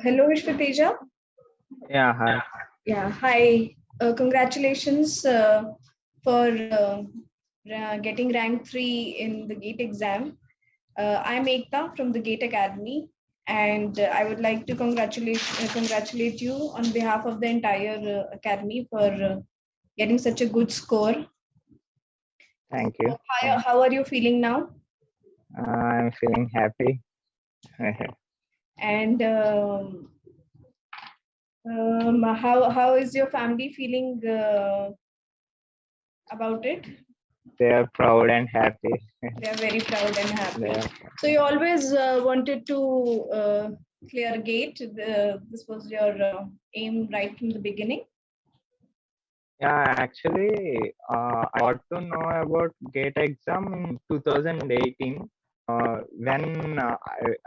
Hello, Vishwateja. Yeah, hi. Yeah, hi. Congratulations for getting rank 3 in the GATE exam. I'm Ekta from the GATE Academy, and I would like to congratulate you on behalf of the entire academy for getting such a good score. Thank you. How are you feeling now? I'm feeling happy. And how is your family feeling about it? They are proud and happy. They are very proud and happy. Yeah, So you always wanted to clear GATE. This was your aim right from the beginning. actually, I got to know about GATE exam in 2018 when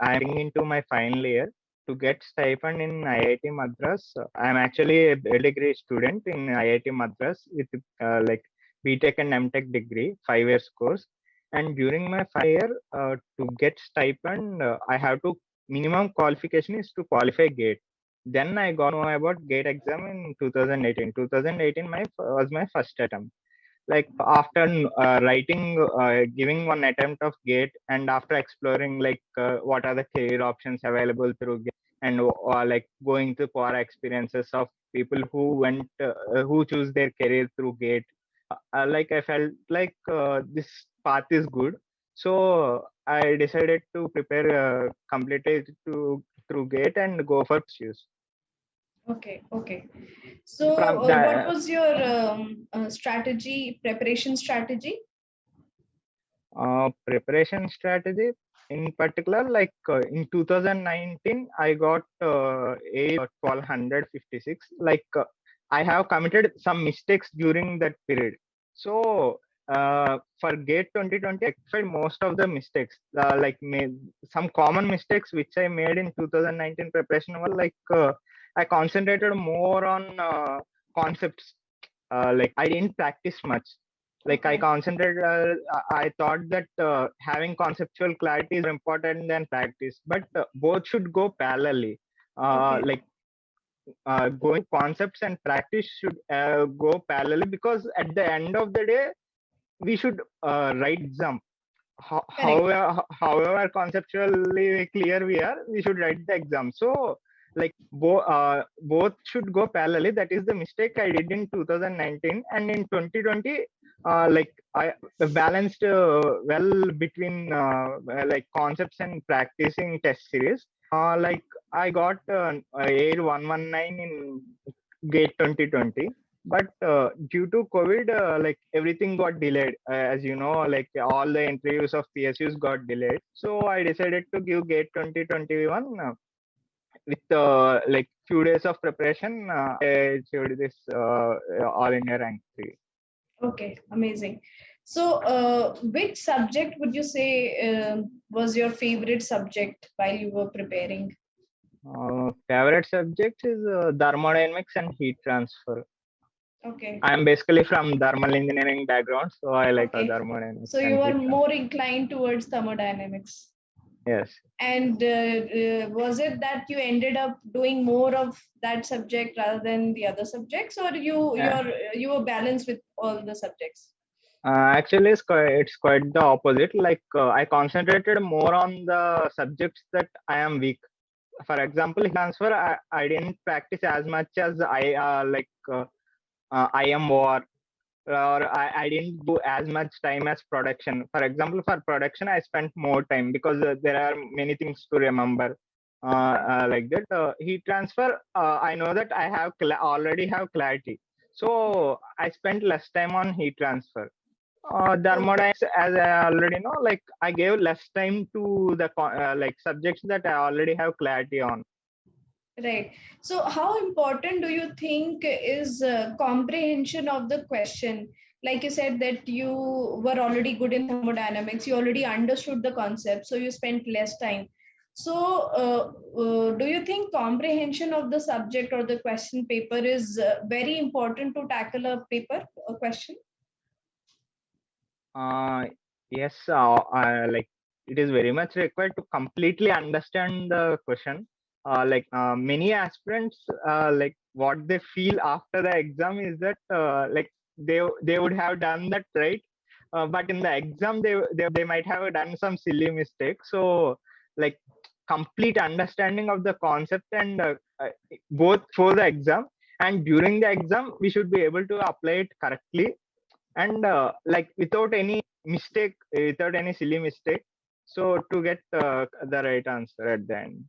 I'm into my final year to get stipend in IIT Madras. I'm actually a degree student in IIT Madras with like BTech and MTech degree, 5 years course. And during my 5 year, to get stipend, I have to minimum qualification is to qualify GATE. Then I got to know about GATE exam in 2018. 2018 was my first attempt. Like after writing, giving one attempt of GATE, and after exploring like what are the career options available through GATE, and like going to poor experiences of people who went, who choose their career through GATE. Like I felt like this path is good, so I decided to prepare completely to through GATE and go for pursues. Okay, okay. So From what the was your preparation strategy? preparation strategy in particular, like in 2019 I got a 1256. Like I have committed some mistakes during that period, so for GATE 2020 I tried most of the mistakes, like made some common mistakes which I made in 2019 preparation were like I concentrated more on concepts. Like I didn't practice much. Like I Okay. concentrated, I thought that having conceptual clarity is important than practice, but both should go parallelly. Okay. Like going concepts and practice should go parallelly, because at the end of the day we should write exam. Correct. However conceptually clear we are, we should write the exam. So like both should go parallelly. That is the mistake I did in 2019, and in 2020 like I balanced well between like concepts and practicing test series. Like I got AIR 119 in GATE 2020, but due to COVID, like everything got delayed. As you know, like all the interviews of PSUs got delayed. So I decided to give GATE 2021 with like few days of preparation. I achieved this all India rank 3. Okay, amazing. So, which subject would you say was your favorite subject while you were preparing? Favorite subject is thermodynamics and heat transfer. Okay, I am basically from thermal engineering background, so I like okay. thermodynamics So you and were heat transfer. more inclined towards thermodynamics. Yes. And was it that you ended up doing more of that subject rather than the other subjects, or you were balanced with all the subjects? Actually, it's quite the opposite. Like I concentrated more on the subjects that I am weak. For example, heat transfer, I didn't practice as much as I IMOR, or I didn't do as much time as production. For example, for production, I spent more time because there are many things to remember. Like that, heat transfer, I know that I have already have clarity, so I spent less time on heat transfer. Thermodynamics, as I already know, like I gave less time to the like subjects that I already have clarity on. Right. So, how important do you think is comprehension of the question? Like you said that you were already good in thermodynamics, you already understood the concept, so you spent less time. So, do you think comprehension of the subject or the question paper is very important to tackle a paper, a question? Uh, yes, like it is very much required to completely understand the question. Many aspirants, like what they feel after the exam is that like they would have done that right, but in the exam they might have done some silly mistakes. So like complete understanding of the concept and both for the exam and during the exam we should be able to apply it correctly and like without any mistake, without any silly mistake, so to get the right answer at the end.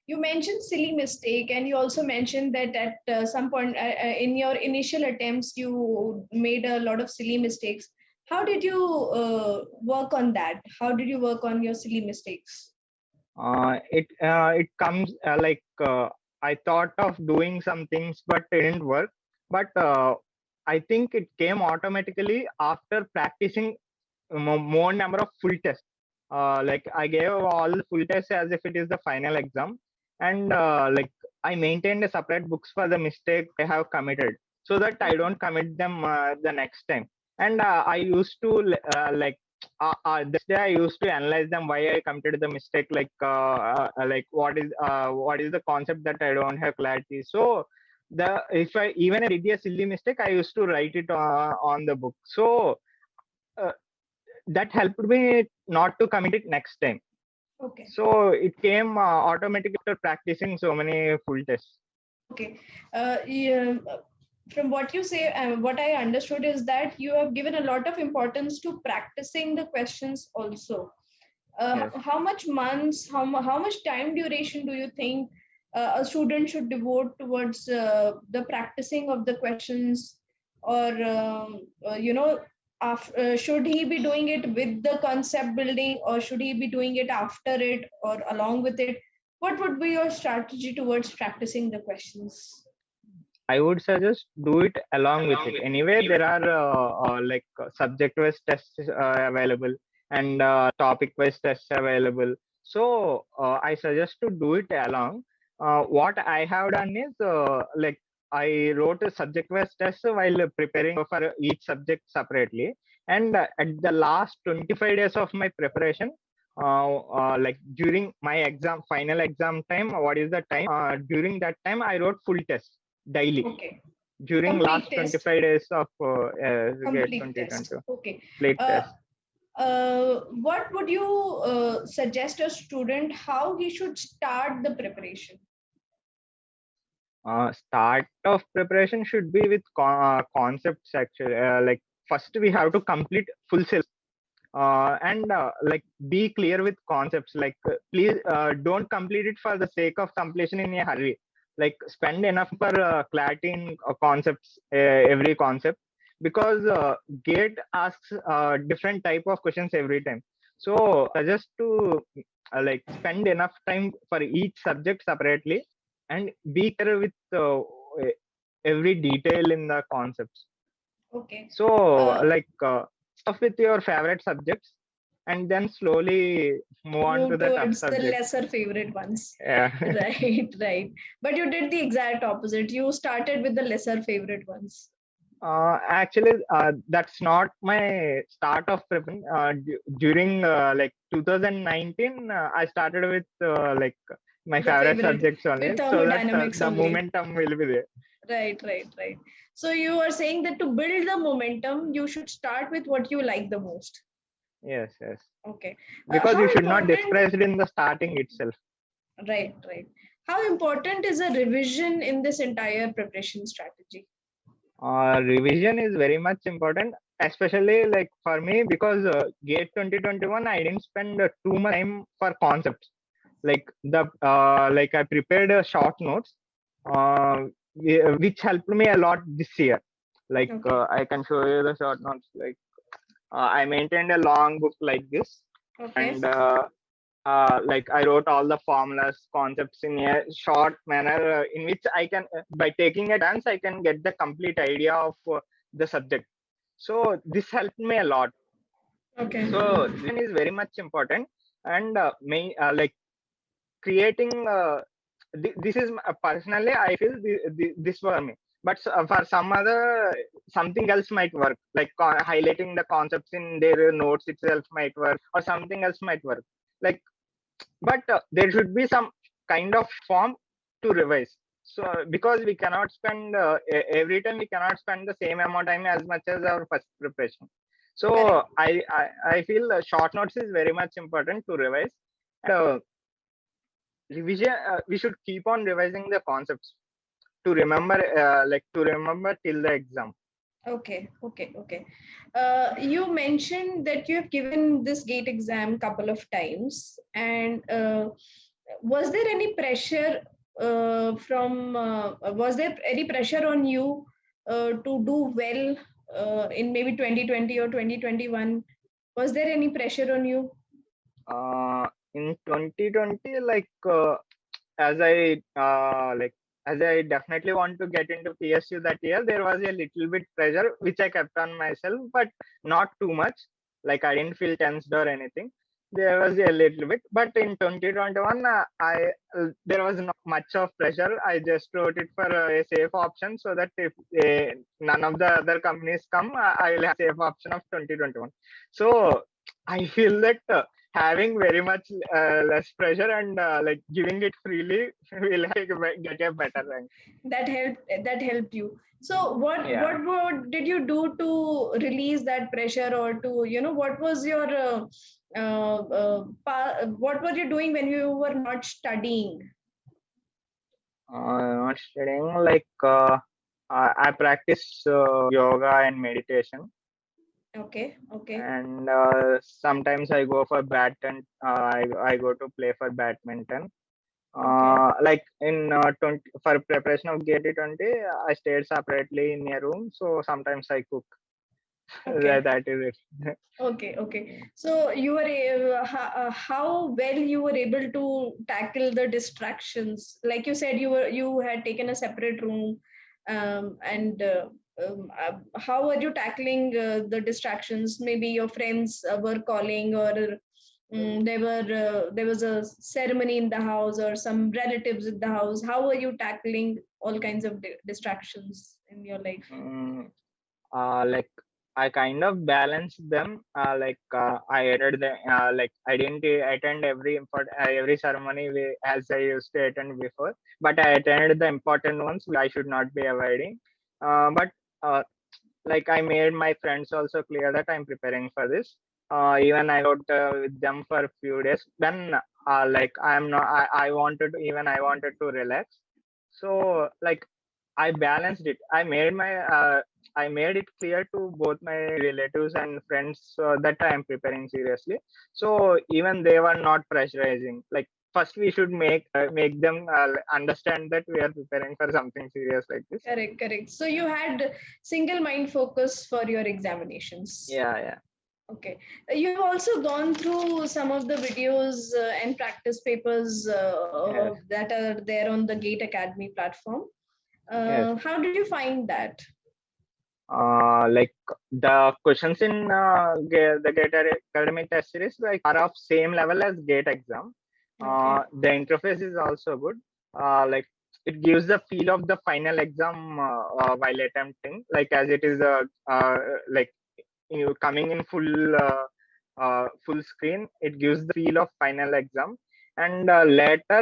You mentioned silly mistake, and you also mentioned that at some point in your initial attempts, you made a lot of silly mistakes. How did you work on that? How did you work on your silly mistakes? It comes I thought of doing some things but it didn't work, but I think it came automatically after practicing more number of full tests. Like I gave all full tests as if it is the final exam, and like I maintained a separate books for the mistake I have committed, so that I don't commit them the next time. And I used to this day I used to analyze them why I committed the mistake. Like what is the concept that I don't have clarity. So the if I even I did a silly mistake, I used to write it on the book. So uh, that helped me not to commit it next time. Okay. So it came automatically after practicing so many full tests. Okay. Yeah, from what you say, what I understood is that you have given a lot of importance to practicing the questions also. Yes. How much months, how much time duration do you think a student should devote towards the practicing of the questions, or should he be doing it with the concept building, or should he be doing it after it or along with it? What would be your strategy towards practicing the questions? I would suggest do it along with it. Anyway, there are subject-wise tests available and topic-wise tests available. So I suggest to do it along. What I have done is I wrote a subject-wise test while preparing for each subject separately. And at the last 25 days of my preparation, like during my exam, final exam time, what is the time? During that time, I wrote full test daily Okay. during Complete last test. 25 days of GATE Complete test. 2020 Okay. late Uh, test. what would you suggest a student how he should start the preparation? Start of preparation should be with concepts actually. Like first we have to complete full syllabus and like be clear with concepts. Like please don't complete it for the sake of completion in a hurry. Like spend enough for clarity in concepts, every concept, because GATE asks different type of questions every time. So just to like spend enough time for each subject separately and be clear with every detail in the concepts. Okay. So Uh, stuff with your favorite subjects and then slowly move on to Move the tough towards the subjects. lesser favorite ones. Yeah. Right, right. But you did the exact opposite. You started with the lesser favorite ones. Actually, that's not my start of prepping. During like 2019, I started with my The favorite favorite subjects only, with so that thermodynamics the only. momentum will be there. Right, right, right. So you are saying that to build the momentum, you should start with what you like the most. Yes, yes. Okay. Because you How should not important? dispraise it in the starting itself. Right, right. How important is a revision in this entire preparation strategy? Revision is very much important, especially like for me because GATE 2021 I didn't spend too much time for concepts. Like the like I prepared short notes, uh, which helped me a lot this year. Like Okay, I can show you the short notes. Like I maintained a long book like this, okay, and like I wrote all the formulas, concepts in a short manner, in which I can, by taking a glance, I can get the complete idea of the subject. So this helped me a lot. okay, So this is very much important, and like creating. This is personally, I feel this for me. but for some other, something else might work, like highlighting the concepts in their notes itself might work, or something else might work. Like, but there should be some kind of form to revise. So because we cannot spend every time we cannot spend the same amount of time as much as our first preparation. So Correct. I feel short notes is very much important to revise. And revision, we should keep on revising the concepts to remember, like to remember till the exam. Okay, okay, okay. You mentioned that you have given this GATE exam couple of times, and was there any pressure was there any pressure on you to do well in maybe 2020 or 2021? Was there any pressure on you? In 2020, like as I as I definitely want to get into PSU that year, there was a little bit pressure which I kept on myself, but not too much. Like I didn't feel tensed or anything. There was a little bit, but in 2021, I there was not much of pressure. I just wrote it for a safe option so that if none of the other companies come, I will have a safe option of 2021. So I feel that having very much less pressure and like giving it freely will get a better rank. That helped you. So Yeah. did you do to release that pressure, or to, what was your what were you doing when you were not studying? Not studying, like I practice yoga and meditation, Okay, okay, and sometimes I go for I go to play for badminton. okay. Like in 20, for preparation of GATE 20, I stayed separately in a room, so sometimes I cook. Okay. That is it. Okay, okay. So how well you were able to tackle the distractions? Like you said, you had taken a separate room, and how were you tackling the distractions? Maybe your friends were calling, or there was a ceremony in the house, or some relatives in the house. How were you tackling all kinds of distractions in your life? Mm, like I kind of balanced them. I added the like I didn't attend every ceremony as I used to attend before, but I attended the important ones I should not be avoiding. But uh, like I made my friends also clear that I'm preparing for this. Even I wrote with them for a few days. Then like I'm not. I wanted to relax. So like I balanced it. I made it clear to both my relatives and friends that I am preparing seriously. So even they were not pressurizing. Like first, we should make them understand that we are preparing for something serious like this. Correct, correct. So you had single mind focus for your examinations. Yeah, yeah, Okay. You've also gone through some of the videos and practice papers yes, that are there on the Gate Academy platform. yes. How did you find that? Like the questions in the GATE academic test series like are of same level as GATE exam. Okay. The interface is also good. Like it gives the feel of the final exam while attempting, like as it is like you coming in full screen. It gives the feel of final exam. And later,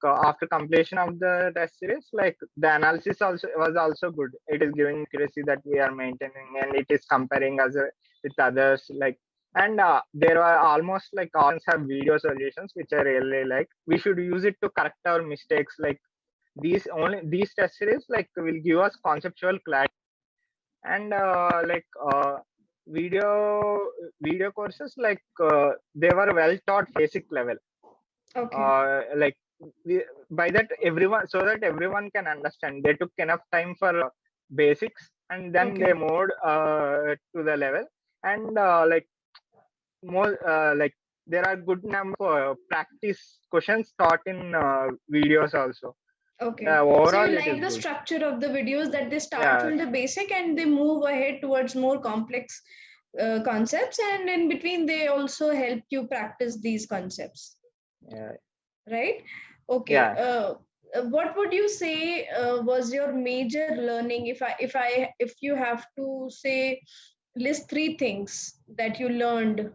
after completion of the test series, like the analysis also was also good. It is giving accuracy that we are maintaining, and it is comparing us with others. Like, and there are almost like all have video solutions, which I really like. We should use it to correct our mistakes. Like these test series like will give us conceptual clarity. And video video courses, like they were well taught basic level. Okay. Like by that everyone, so that everyone can understand, they took enough time for basics, and then they Okay. moved to the level. And more like there are good number of practice questions taught in videos also. Okay. So you Overall it is like the good. structure of the videos, that they start Yeah, from the basic and they move ahead towards more complex concepts, and in between they also help you practice these concepts, yeah, right? Okay. yeah. what would you say was your major learning? If you have to say, list three things that you learned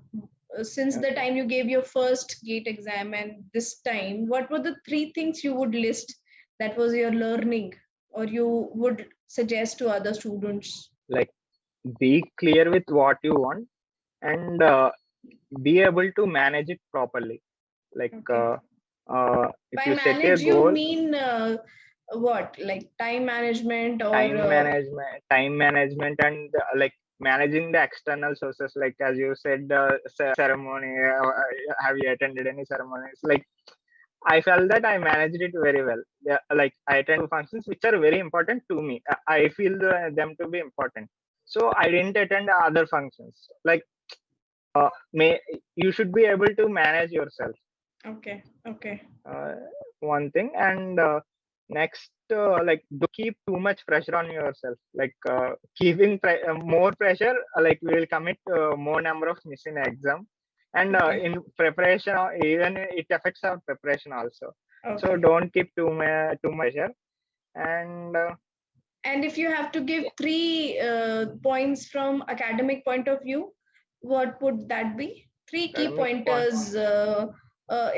since the Okay. time you gave your first GATE exam and this time, what were the three things you would list that was your learning, or you would suggest to other students? Like, be clear with what you want, and be able to manage it properly. Like, Okay. if By you set a manage, you goal, mean what? Like time management or time management, and like managing the external sources. Like, as you said, ceremony. Have you attended any ceremonies? Like, I felt that I managed it very well. Yeah, like I attend functions which are very important to me. I feel them to be important. So I didn't attend other functions. Like, may you should be able to manage yourself. okay, okay, Uh, One thing, and next, like, don't keep too much pressure on yourself. Like, keeping more pressure, like, we will commit more number of missing exam, and okay, in preparation, even it affects our preparation also. So okay. don't keep too much pressure. And And if you have to give three points from academic point of view, what would that be? Three key academic point. pointers.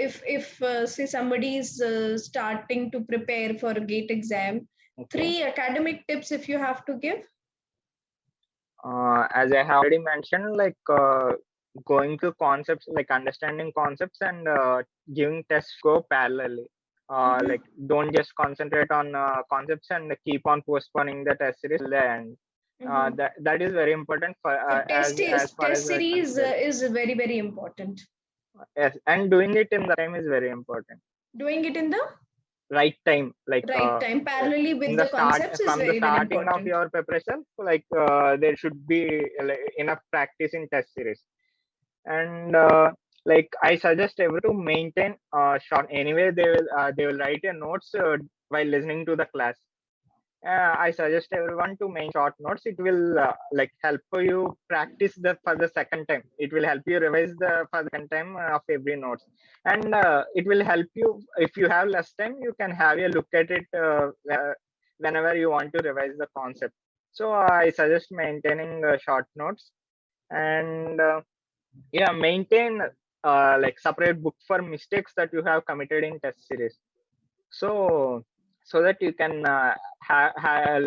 If say somebody is starting to prepare for a GATE exam, Okay. three academic tips if you have to give. As I have already mentioned, like, going to concepts, like understanding concepts, and giving tests go parallelly. Mhm, Like, don't just concentrate on concepts and keep on postponing the test series till the end. mhm. That is very important for So as far as test I series consider. is very very important. Yes, and doing it in the time is very important. Doing it in the Right time, like, right time, parallelly in with the the start, concepts, is from the very very starting of important. your preparation, like, there should be like, enough practice in test series. And like, I suggest everyone to maintain short. Anyway, they will write a notes while listening to the class. I suggest everyone to maintain short notes. It will like help you practice the for the second time. It will help you revise the for the second time of every notes, and it will help you if you have less time. You can have a look at it whenever you want to revise the concept. So I suggest maintaining short notes, and yeah, maintain like separate book for mistakes that you have committed in test series. So that you can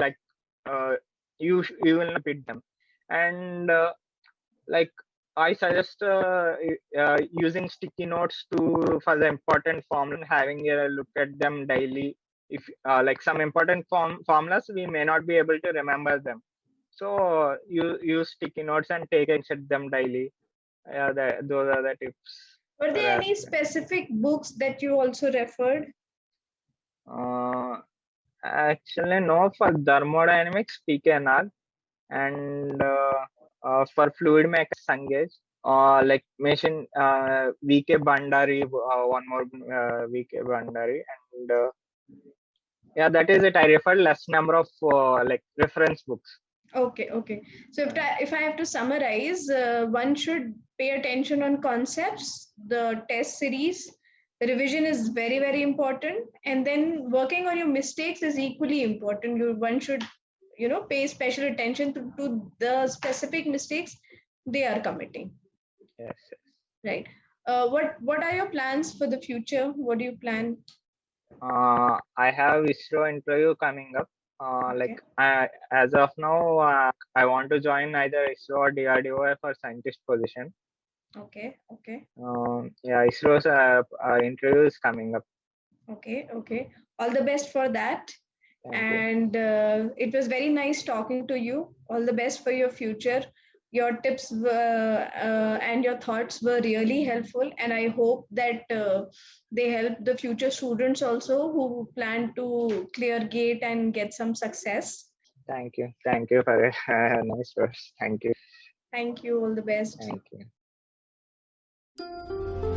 like, uh, you will not repeat them. And like, I suggest using sticky notes to for the important formula and having a look at them daily. If like some important formulas, we may not be able to remember them. So you use sticky notes and take and set them daily. Yeah, those are the tips Were for there any aspirin. specific books that you also referred? Uh, Actually, no. For thermodynamics, PKNR, and for fluid mechanics, Sangej. Like mention VK Bandari, one more VK Bandari, and yeah, that is it. I referred less number of like reference books. Okay, okay. So if I have to summarize, one should pay attention on concepts, the test series, the revision is very, very important, and then working on your mistakes is equally important. One should, pay special attention to the specific mistakes they are committing, Yes, yes. right? What are your plans for the future? What do you plan? I have ISRO interview coming up. Okay, Like, as of now, I want to join either ISRO or DRDO for scientist position. okay, okay. Yeah, ISRO's interview is coming up. Okay, okay. All the best for that. Thank you. And it was very nice talking to you. All the best for your future. Your tips were, and your thoughts were really helpful. And I hope that they help the future students also who plan to clear GATE and get some success. Thank you. Thank you for a nice words. Thank you. Thank you. All the best. Thank you.